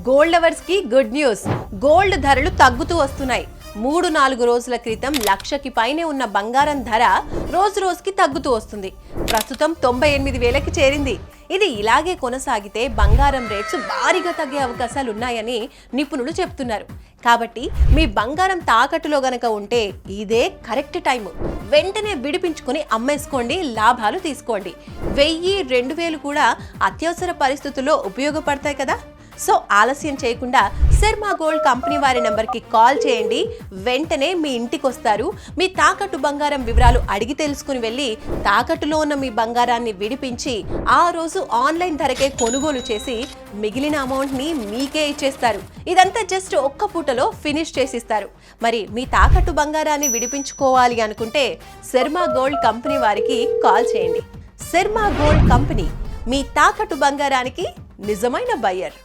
Gold lovers కి good news. Gold ధరలు తగ్గుతూ వస్తున్నాయి. 3-4 రోజుల క్రితం లక్షకి పైనే ఉన్న బంగారం ధర రోజు రోజుకి తగ్గుతూ వస్తుంది. ప్రస్తుతం 98,000కి చేరింది. ఇది ఇలాగే కొనసాగితే బంగారం రేట్స్ భారీగా తగ్గే అవకాశాలు ఉన్నాయని నిపుణులు చెప్తున్నారు. కాబట్టి మీ బంగారం తాకట్టులో గనక ఉంటే ఇదే కరెక్ట్ టైం. వెంటనే విడిపించుకొని అమ్మేసుకోండి, లాభాలు తీసుకోండి. 1000-2000 కూడా అత్యవసర పరిస్థితుల్లో ఉపయోగపడతాయి కదా. సో ఆలస్యం చేయకుండా శర్మా గోల్డ్ కంపెనీ వారి నెంబర్కి కాల్ చేయండి. వెంటనే మీ ఇంటికి వస్తారు. మీ తాకట్టు బంగారం వివరాలు అడిగి తెలుసుకుని వెళ్ళి తాకట్టులో ఉన్న మీ బంగారాన్ని విడిపించి ఆ రోజు ఆన్లైన్ ధరకే కొనుగోలు చేసి మిగిలిన అమౌంట్ని మీకే ఇచ్చేస్తారు. ఇదంతా జస్ట్ ఒక్క పూటలో ఫినిష్ చేసిస్తారు. మరి మీ తాకట్టు బంగారాన్ని విడిపించుకోవాలి అనుకుంటే శర్మా గోల్డ్ కంపెనీ వారికి కాల్ చేయండి. శర్మా గోల్డ్ కంపెనీ, మీ తాకట్టు బంగారానికి నిజమైన బయ్యర్.